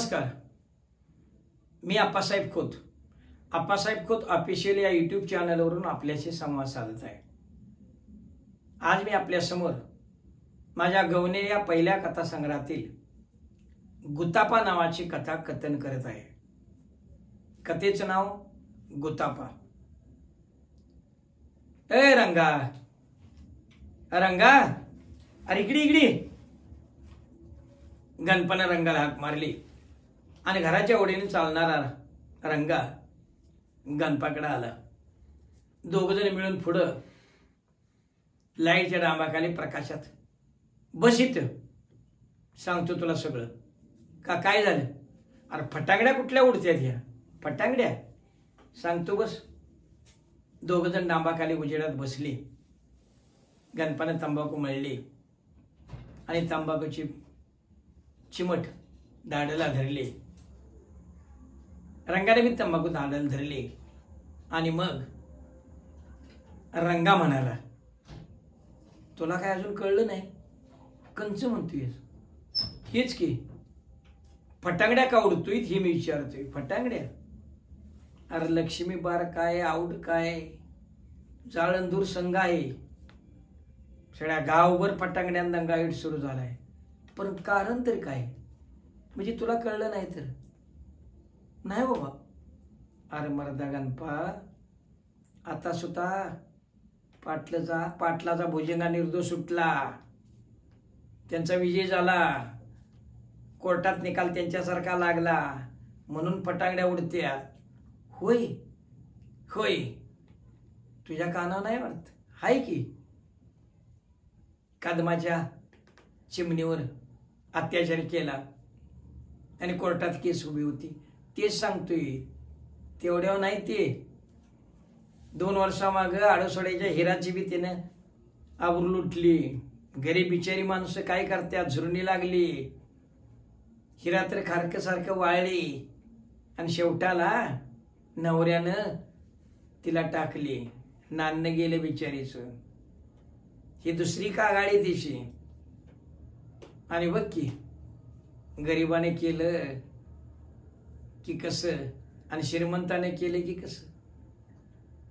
नमस्कार. मी आप्पासाहेब खोत. आप्पासाहेब खोत ऑफिशियल या यूट्यूब चॅनलवरून आपल्याशी संवाद साधत आहे. आज मी आपल्यासमोर माझ्या गवणे या पहिल्या कथासंग्रहातील गुतापा नावाची कथा कथन करत आहे. कथेचं नाव गुतापा. ए रंगा, रंगा, अरे इकडे इकडे. गणपना रंगाला हाक मारली आणि घराच्या ओढीने चालणारा रंगा गणपाकडे आला. दोघजण मिळून पुढं लाईटच्या डांबाखाली प्रकाशात बस इथं, सांगतो तुला सगळं. का काय झालं? अरे फटांगड्या कुठल्या उडत्यात ह्या? फटांगड्या सांगतो बस. दोघजण डांबाखाली उजेडात बसली. गणपाने तंबाखू मळली आणि तंबाखूची चिमट दाढला धरली. रंगाने मी तंबाखू दाढला धरली आणि मग रंगा म्हणाला, तुला काय अजून कळलं नाही? कंच म्हणतोय हेच की, फटांगड्या का उडतोय हे मी विचारतोय. फटांगड्या? अरे लक्ष्मी बार काय, आवड काय, जाळंदूर संघ आहे. सगळ्या गावभर फटांगड्यांना दंगाईट सुरू झालाय. पण कारण तरी काय? म्हणजे तुला कळलं नाही तर? नाही बाबा. अरे मर्दा गणपा, आता सुद्धा पाटलाचा भुजंगा निर्दोष सुटला. त्यांचा विजय झाला. कोर्टात निकाल त्यांच्यासारखा लागला म्हणून फटांगड्या उडत्या. होय होय, तुझ्या कानावर नाही वाटत? हाय की. कदमाच्या चिमणीवर अत्याचार केला आणि कोर्टात केस उभी होती. तेच सांगतोय. तेवढ्यावर नाही ते 2 वर्षामागं आडोसोड्याच्या हिराची बी त्यानं आबरू लुटली. गरीब बिचारी माणसं काय करत्यात, झुरणी लागली. हिरा तर खारक्यासारखं वाळली आणि शेवटाला नवऱ्यानं तिला टाकली. नान्न गेले बिचारीचं. ही दुसरी का गाडी तिची. आणि बघ की, गरिबाने केलं की कसं आणि श्रीमंताने केलं की कसं.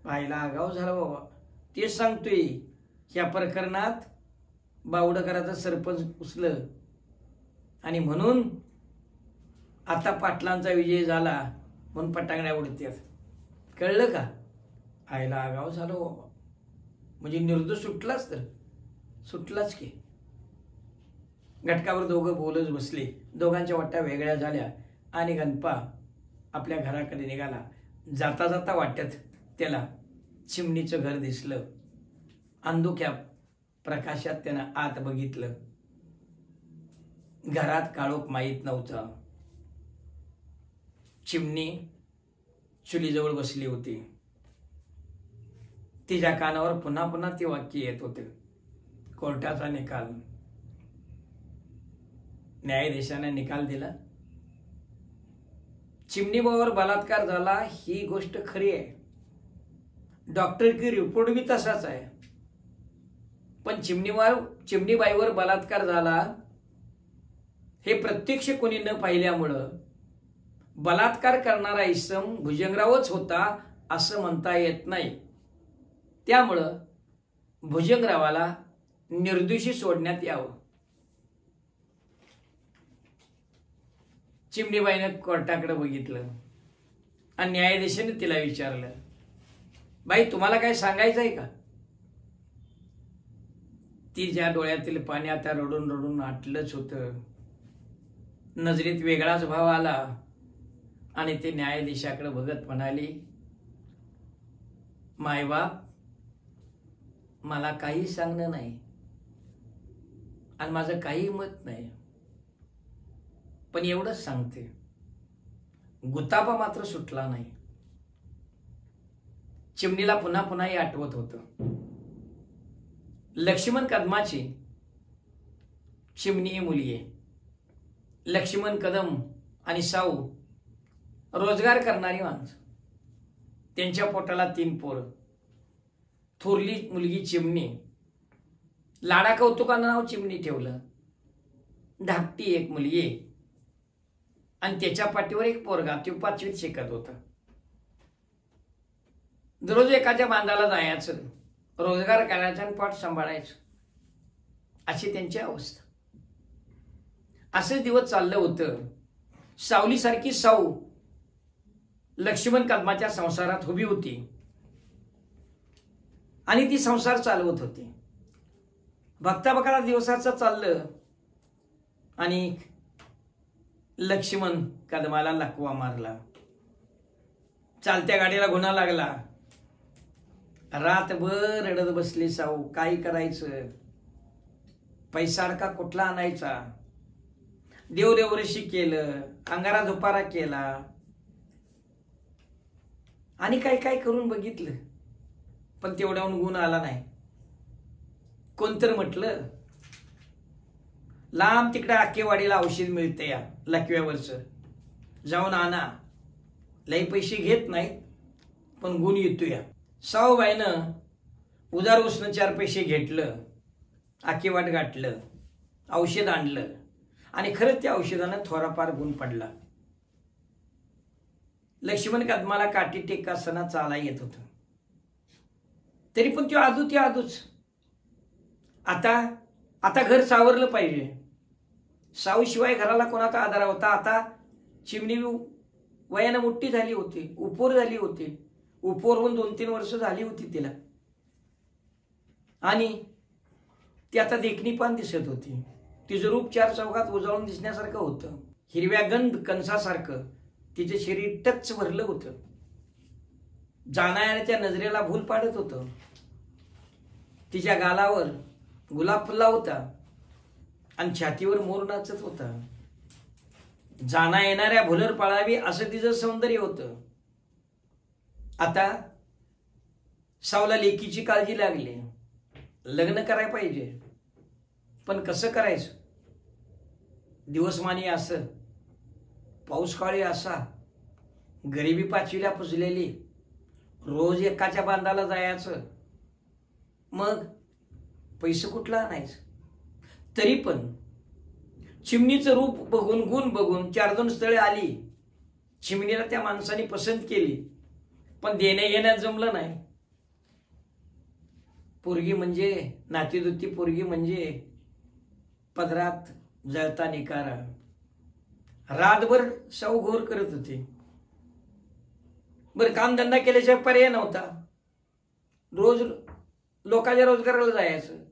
पाहिला आगाव झाला बाबा. तेच सांगतोय. ह्या प्रकरणात बावडकराचं सरपंच उचलं आणि म्हणून आता पाटलांचा विजय झाला म्हणून फटांगड्या उडत्यात. कळलं का? आईला आगाव झालो बाबा. म्हणजे निर्दोष सुटलाच तर सुटलाच की. घटकावर दोघं बोलत बसले. दोघांच्या वाट्या वेगळ्या झाल्या आणि गणपा आपल्या घराकडे निघाला. जाता जाता वाट्यात त्याला चिमणीचं घर दिसलं. अंधुक्या प्रकाशात त्यानं आत बघितलं. घरात काळोख माहीत नव्हता. चिमणी चुलीजवळ बसली होती. तिच्या कानावर पुन्हा पुन्हा ते वाक्य येत होते. कोर्टाचा निकाल. न्यायाधीशाने निकाल दिला. चिमणीबाईवर बलात्कार झाला ही गोष्ट खरी आहे. डॉक्टर की रिपोर्ट बी तसाच आहे. पण चिमणीबाईवर बलात्कार झाला हे प्रत्यक्ष कोणी न पाहिल्यामुळं बलात्कार करणारा इसम भुजंगरावच होता असं म्हणता येत नाही. त्यामुळं भुजंगरावाला निर्दोषी सोडण्यात यावं. चिमणीबाईनं कोर्टाकडे बघितलं आणि न्यायाधीशाने तिला विचारलं, बाई तुम्हाला काय सांगायचं आहे का? तिच्या डोळ्यातील पाणी आता रडून रडून आटलंच होतं. नजरेत वेगळाच भाव आला आणि ते न्यायाधीशाकडे बघत म्हणाली, मायबाप मला काही सांगणं नाही आणि माझं काही मत नाही. पण एवढंच सांगते, गुतापा मात्र सुटला नाही. चिमणीला पुन्हा पुन्हा हे आठवत होतं. लक्ष्मण कदमाची चिमणी ही मुली आहे. लक्ष्मण कदम आणि साऊ रोजगार करणारी माणसं. त्यांच्या पोटाला 3 पोरं. थोरली मुलगी चिमणी. लाडा कौतुकानं नाव चिमणी ठेवलं. धाकटी एक मुलगी आणि त्याच्या पाठीवर एक पोरगा, तो 5वीत शिकत होता. दररोज एकाच्या बांधाला जायचं, रोजगार करायचा आणि पोट सांभाळायचं, अशी त्यांची अवस्था. असं दिवस चाललं होतं. सावलीसारखी साऊ लक्ष्मण कदमाच्या संसारात उभी होती आणि ती संसार चालवत होती. बघता बघता दिवसाचं चाललं आणि लक्ष्मण कदमाला लकवा मारला. चालत्या गाडीला गुन्हा लागला. रातभर रडत बसली साऊ. काय करायचं? पैसा अडका कुठला आणायचा? देवरेवरशी केलं, अंगारा झोपारा केला आणि काय काय करून बघितलं, पण तेवढ्याहून गुण आला नाही. कोणतर म्हटलं लांब तिकडे आकेवाडीला औषध मिळते या लकव्यावरचं, जाऊन आणा. लई पैसे घेत नाहीत पण गुण येतो या. साऊबाईनं उदार उसनं 4 पैसे घेतलं, आकेवाट गाठलं, औषध आणलं आणि खरंच त्या औषधानं थोडाफार गुण पडला. लक्ष्मण कदमाला काठी टेकासना चाला येत होतं. तरी पण तो आदूच आता घर सावरलं पाहिजे. साऊशिवाय घराला कोणाचा आधार होता. आता चिमणी वयानं मोठी झाली होती, उपोर झाली होती. उपोर होऊन 2-3 वर्ष झाली होती तिला आणि ती आता देखणी पान दिसत होती. तिचं रूप 4 चौकात उजळून दिसण्यासारखं होतं. हिरव्या गंध कणसासारखं तिचं शरीर टच भरलं होतं. जाणाऱ्याच्या नजरेला भूल पाडत होतं. तिच्या गालावर गुलाब फुलला होता आणि छातीवर मोर नाचत होता. जाणा येणाऱ्या भुलर पाळावी असं तिचं सौंदर्य होतं. आता सावला लेकीची काळजी लागली. लग्न करायला पाहिजे, पण कसं करायचं? दिवसमानी असं, पाऊस काळी असा, गरिबी 5वीला पुजलेली, रोज एकाच्या बांधाला जायचं, मग पैसे कुठला आणायचं? तरी पण चिमणीचं रूप बघून, गुण बघून 4-2 स्थळे आली. चिमणीला त्या माणसाने पसंत केली, पण देण्या घेण्यात जमलं नाही. पोरगी म्हणजे नातीदुती, पोरगी म्हणजे पदरात जळता निकारा. रातभर साऊ घोर करत होती. बरं, कामधंदा केल्याशिवाय पर्याय नव्हता. रोज लोकांच्या रोजगाराला जायचं.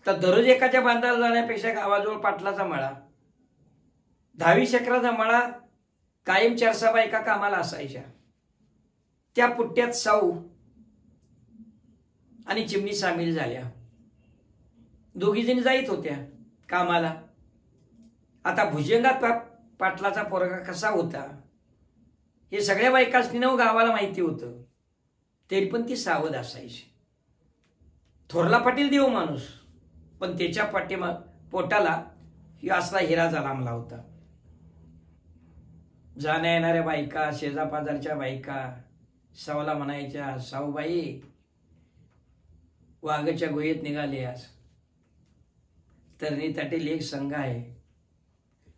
तर दररोज एकाच्या बांधाला जाण्यापेक्षा गावाजवळ पाटलाचा मळा, 10-20 एकराचा मळा, कायम 4-6 बायका कामाला असायच्या. त्या पुट्ट्यात साऊ आणि चिमणी सामील झाल्या. दोघीजणी जाईत होत्या कामाला. आता भुजंगात पाटलाचा पोरगा कसा होता हे सगळ्या बायकांनी गावाला माहिती होतं. तरी पण ती सावध असायची. थोरला पाटील देव माणूस, पण त्याच्या पोटाला असला हिरा जलामला होता. जाण्या येणाऱ्या बायका, शेजापाजारच्या बायका सावला म्हणायच्या, साऊबाई वाघच्या गोयेत निघाले आज. तरणी ताटी लेख संघ आहे,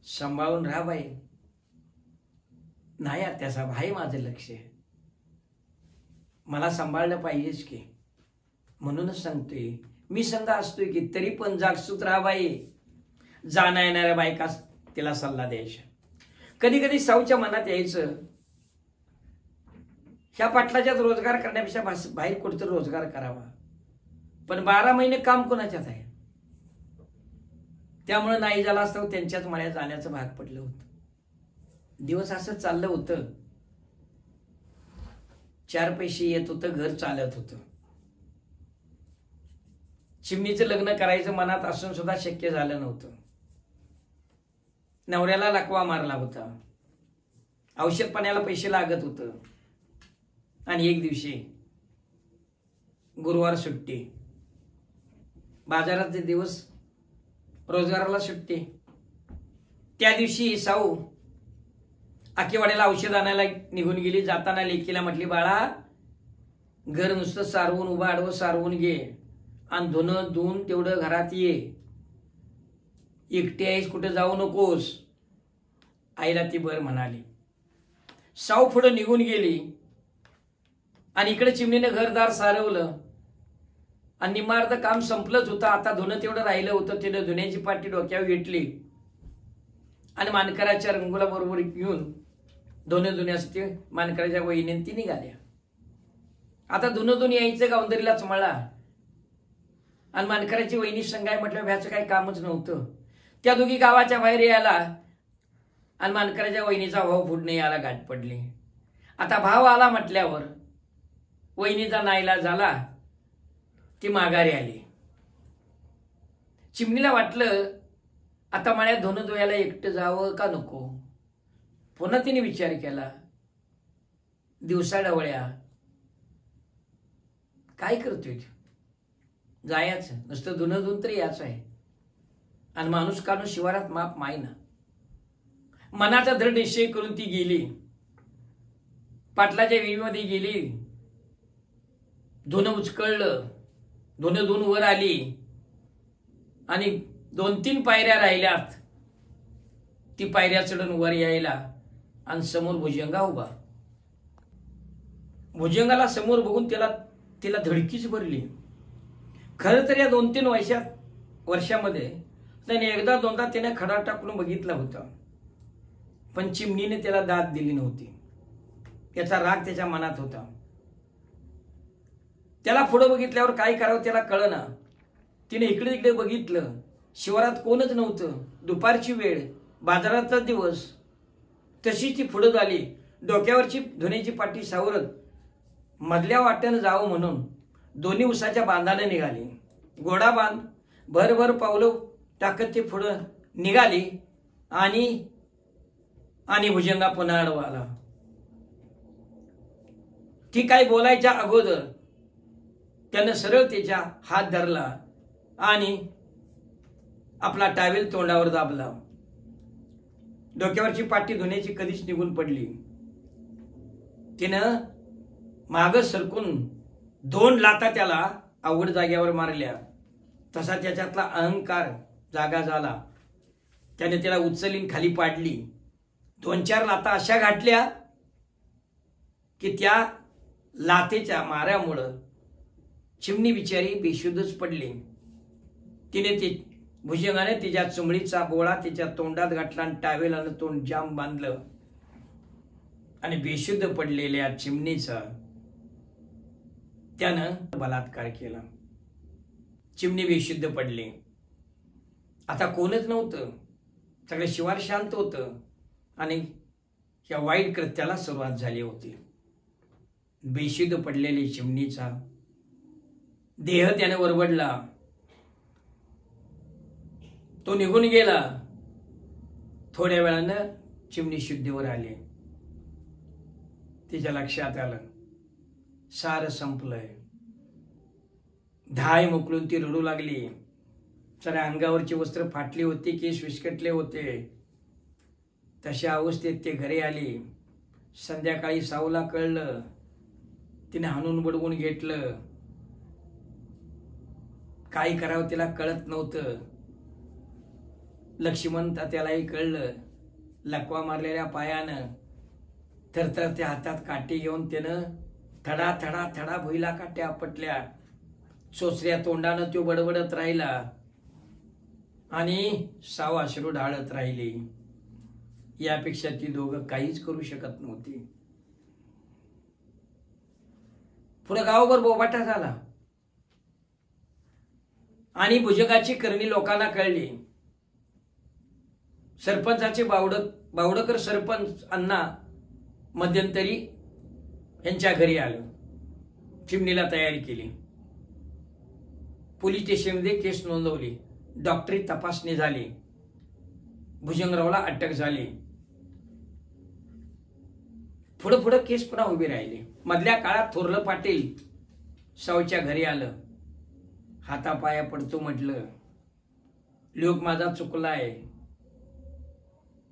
सांभाळून राहा बाई. नाही त्याचा भाई, माझं लक्ष आहे, मला सांभाळलं पाहिजेच की. म्हणूनच सांगतोय, मी संघ असतोय की, तरी पण जागसूत राहा बाई. जाण्या येणाऱ्या बायका तिला सल्ला द्यायचा. कधी कधी साऊच्या मनात यायचं, ह्या पाटलाच्यात रोजगार करण्यापेक्षा बाहेर कुठेतरी रोजगार करावा. पण 12 महिने काम कोणाच्यात आहे. त्यामुळे नाही झाला असतं त्यांच्याच मळ्यात जाण्याचं भाग पडलं होतं. दिवस असं चाललं होतं. 4 पैसे येत होतं, घर चालत होतं. चिमणीचं लग्न करायचं मनात असून सुद्धा शक्य झालं नव्हतं. नवऱ्याला लकवा मारला होता, औषध पाण्याला पैसे लागत होतं. आणि एक दिवशी गुरुवार सुट्टी, बाजाराचे दिवस, रोजगाराला सुट्टी. त्या दिवशी साऊ आकेवाड्याला औषध आणायला निघून गेली. जाताना लेकीला म्हटली, बाळा घर नुसतं सारवून, उभं आडवं सारवून घे आणि धुणं धुवून तेवढं घरात ये. एकटी आहेस, कुठे जाऊ नकोस. आईला ती बर म्हणाली. साऊ पुढं निघून गेली आणि इकडे चिमणीने घरदार सारवलं आणि निम्मार्ध काम संपलंच होतं. आता धुणं तेवढं राहिलं होतं. तिने धुण्याची पाटी डोक्यावर घेतली आणि मानकराच्या रंगोला बरोबर घेऊन धुण्यासाठी मानकराच्या वहिनीने ती निघाल्या. आता धुणं यायचं गावंदरीलाच मळा आणि मानकराची वहिनी संगाय म्हटलं ह्याचं काही कामच नव्हतं. त्या दोघी गावाच्या बाहेर यायला आणि मानकराच्या वहिनीचा भाव फुडणे याला गाठ पडली. आता भाव आला म्हटल्यावर वहिनीचा नाईलाज झाला. ती माघारी आली. चिमणीला वाटलं आता मळ्यात धुणं धुवायला एकटं जावं का नको. पुन्हा तिने विचार केला. दिवसा डवळ्या काय करतोय, जायचं नुसतं धुणं धुवून तरी याच आहे. आणि माणूस काढून शिवारात माप मायना. मनाचा दृढ निश्चय करून ती गेली. पाटलाच्या विहिरीमध्ये गेली. धुणं उचकळलं. धुणं धुवून वर आली आणि 2-3 पायऱ्या राहिल्यात. ती पायऱ्या चढून वर यायला आणि समोर भुजंगा उभा. भुजंगाला समोर बघून तिला धडकीच भरली. खरं तर या 2-3 वर्षामध्ये त्याने एकदा दोनदा त्याने खडा टाकून बघितला होता, पण चिमणीने त्याला दाद दिली नव्हती. याचा राग त्याच्या मनात होता. त्याला पुढे बघितल्यावर काय करावं त्याला कळना. तिने इकडे तिकडे बघितलं. शिवारात कोणच नव्हतं. दुपारची वेळ, बाजाराचा दिवस. तशी ती पुढे झाली. डोक्यावरची धुण्याची पाटी सावरत मधल्या वाटेनं जावं म्हणून दोन्ही उसाच्या बांधाने निघाली. घोडा बांध भरभर पावलं टाकत ती पुढे निघाली आणि भुजंगा पुन्हा आडवा आला. ती काय बोलायच्या अगोदर त्यानं सरळ तिच्या हात धरला आणि आपला टावेल तोंडावर दाबला. डोक्यावरची पाटी धुण्याची कधीच निघून पडली. तिनं माग सरकून 2 लाथा त्याला अवघड जाग्यावर मारल्या. तसा त्याच्यातला अहंकार जागा झाला. त्याने त्याला उचलीन खाली पाडली. 2-4 लाथा अशा घातल्या की त्या लाथेच्या माऱ्यामुळं चिमणी बिचारी बेशुद्धच पडली. भुजंगाने तिच्या चुमडीचा बोळा तिच्या तोंडात घातला आणि टावेलानं तोंड जाम बांधलं आणि बेशुद्ध पडलेल्या चिमणीचा त्यानं बलात्कार केला. चिमणी बेशुद्ध पडली. आता कोणच नव्हतं. सगळं शिवार शांत होतं आणि या वाईट कृत्याला सुरुवात झाली होती. बेशुद्ध पडलेली चिमणीचा देह त्याने वरवडला. तो निघून गेला. थोड्या वेळानं चिमणी शुद्धीवर आली. तिच्या लक्षात आलं सारं संपलंय. धाय मोकळून ती रडू लागली. साऱ्या अंगावरची वस्त्र फाटली होती, केस विस्कटले होते. तशा अवस्थेत ते घरी आली. संध्याकाळी साऊला कळलं. तिने हाणून बडवून घेतलं. काय करावं तिला कळत नव्हतं. लक्ष्मण त्यालाही कळलं. लकवा मारलेल्या पायानं थरथरत्या हातात काठी घेऊन त्यानं थडा थडा थडा भुईला काट्या आपटल्या. चोचऱ्या तोंडानं तो बडबडत राहिला आणि साव अश्रू ढाळत राहिली. यापेक्षा ती दोघं काहीच करू शकत नव्हती. पुढे गावभर बोबाटा झाला आणि भुजंगाची करणी लोकांना कळली. सरपंचाचे बावडकर सरपंच अण्णा मध्यंतरी यांच्या घरी आलं. चिमणीला तयारी केली. पोलीस स्टेशनमध्ये केस नोंदवली. डॉक्टरी तपासणी झाली. भुजंगरावला अटक झाली. पुढे पुढे केस पुन्हा उभी राहिली. मधल्या काळात थोरलं पाटील सावच्या घरी आलं. हातापाया पडतो म्हटलं. लोक माझा चुकलाय,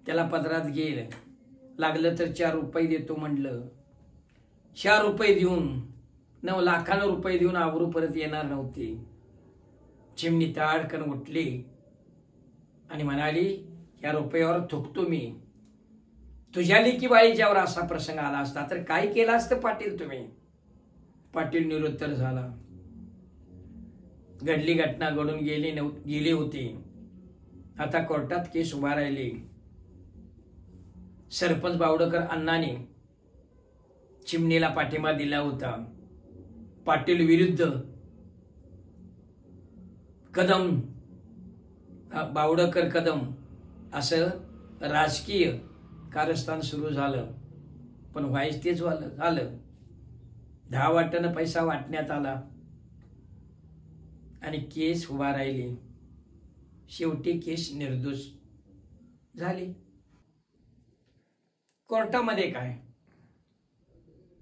त्याला पदरात गेल, लागलं तर 4 रुपये देतो म्हटलं. 4 रुपये देऊन 9 लाखानं रुपये देऊन आवरू परत येणार नव्हती. चिमणी ताडकन उठली आणि म्हणाली, या रुपयावर थुकतो मी. तुझ्या लेकी बाळीच्यावर असा प्रसंग आला असता तर काय केलं असतं पाटील तुम्ही? पाटील निरुत्तर झाला. घडली घटना घडून गेली होती. आता कोर्टात केस उभा राहिली. सरपंच बावडकर अण्णांनी चिमणीला पाठिंबा दिला होता. पाटील विरुद्ध कदम, बावडकर कदम असं राजकीय कारस्थान सुरू झालं. पण व्हायच तेच झालं. 10 वाट्यानं पैसा वाटण्यात आला आणि केस उभा राहिली. शेवटी केस निर्दोष झाली. कोर्टामध्ये काय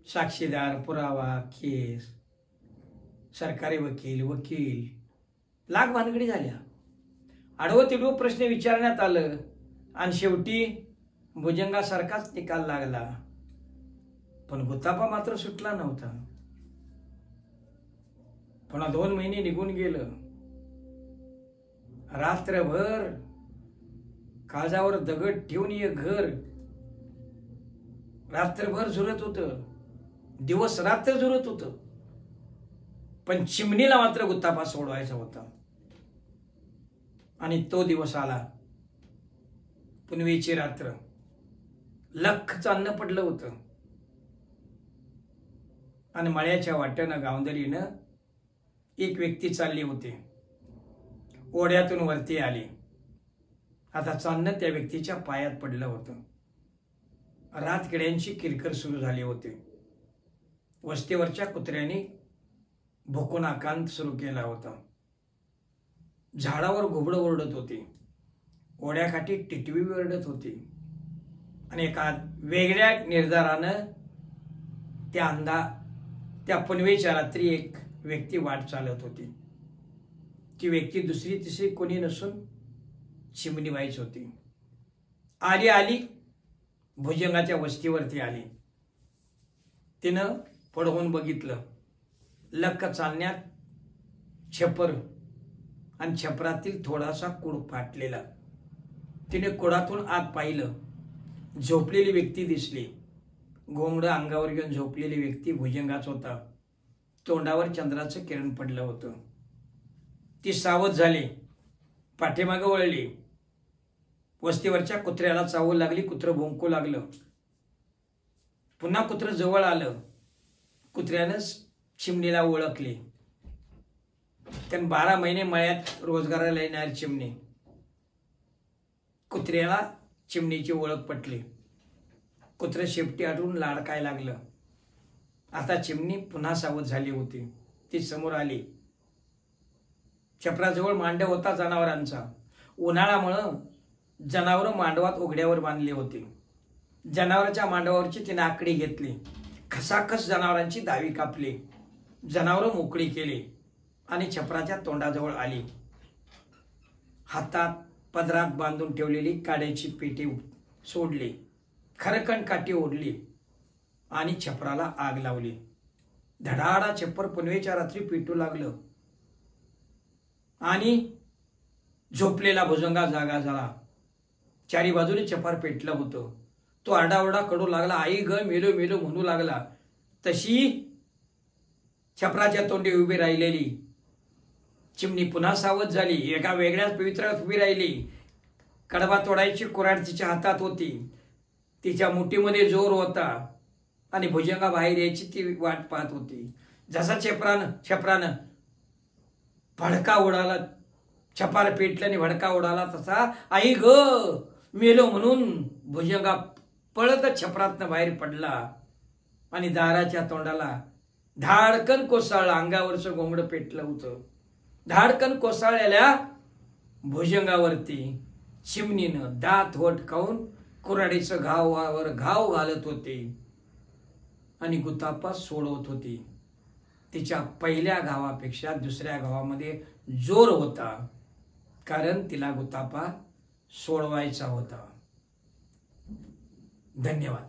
साक्षीदार, पुरावा, केस, सरकारी वकील लाख भानगडी झाल्या. आडवं तिडवं प्रश्न विचारण्यात आलं आणि शेवटी भुजंगासारखाच निकाल लागला. पण गुत्तापा मात्र सुटला नव्हता. पुन्हा 2 महिने निघून गेलं. रात्रभर काळजावर दगड ठेवून एक घर रात्रभर झुरत होतं. दिवस रात्र झुरत होतं. पण चिमणीला मात्र गुत्तापा सोडवायचा होता. आणि तो दिवस आला. पुनवेची रात्र. लखचं अन्न पडलं होतं आणि मळ्याच्या वाट्यानं गावंदरीनं एक व्यक्ती चालली होती. ओढ्यातून वरती आली. आता चालणं त्या व्यक्तीच्या पायात पडलं होतं. रातकिड्यांची किरकिर सुरू झाली होती. वस्तीवरच्या कुत्र्यांनी भोकून आकांत सुरू केला होता. झाडावर घुबडं ओरडत होती. ओढ्याकाठी टिटवी ओरडत होती. आणि एका वेगळ्या निर्धारानं त्या पुनवेच्या रात्री एक व्यक्ती वाट चालत होती. ती व्यक्ती दुसरी तिसरी कोणी नसून चिमणीबाईच होती. आली भुजंगाच्या वस्तीवरती आली. तिनं पडवून बघितलं. लक्क चालण्यात छपर आणि छपरातील थोडासा कूड फाटलेला. तिने कुडातून आत पाहिलं. झोपलेली व्यक्ती दिसली. घोंगडं अंगावर घेऊन झोपलेली व्यक्ती भुजंगाच होता. तोंडावर चंद्राचं किरण पडलं होतं. ती सावध झाली. पाठीमागं वळली. वस्तीवरच्या कुत्र्याला चावू लागली. कुत्रं भोंकू लागलं. पुन्हा कुत्रं जवळ आलं. कुत्र्यानं चिमणीला ओळखली. त्यानं 12 महिने मळ्यात रोजगाराला येणारी चिमणी. कुत्र्याला चिमणीची ओळख पटली. कुत्रं शेपटी आढळून लाडकाय लागलं. आता चिमणी पुन्हा सावध झाली होती. ती समोर आली. छपराजवळ मांडव होता जनावरांचा. उन्हाळ्यामुळं जनावरं मांडवात उघड्यावर बांधली होती. जनावरांच्या मांडवावरची तिने आकडी घेतली. खसाखस जनावरांची दावी कापली. जनावरं मोकळी केली आणि छपराच्या तोंडाजवळ आली. हातात पदरात बांधून ठेवलेली काड्याची पेटी सोडली. खरकण काठी ओढली आणि छपराला आग लावली. धडाडा छप्पर पुनवेच्या रात्री पेटू लागलं आणि झोपलेला भुजंगा जागा झाला. चारी बाजूने छप्पर पेटलं होतं. तो आरडाओरडा कडू लागला. आई ग मेलो मेलो म्हणू लागला. तशी छपराच्या तोंडी उभी राहिलेली चिमणी पुन्हा सावध झाली. एका वेगळ्याच पवित्रात उभी राहिली. कडबा तोडायची कुऱ्हाड तिच्या हातात होती. तिच्या मुठीमध्ये जोर होता आणि भुजंगा बाहेर यायची ती वाट पाहत होती. जसा छपरानं भडका उडाला. छपार पेटलं आणि भडका उडाला तसा आई ग मेलो म्हणून भुजंगा पळत छपरातनं बाहेर पडला आणि दाराच्या तोंडाला धाडकन कोसळला. अंगावरचं घोंगडं पेटलं होतं. धाडकन कोसळलेल्या भुजंगावरती चिमणीनं दात वट खाऊन कुऱ्हाडीचं घाव घालत होती आणि गुत्तापा सोडवत होती. तिच्या पहिल्या घावापेक्षा दुसऱ्या घावामध्ये जोर होता. कारण तिला गुत्तापा सोडवायचा होता. धन्यवाद.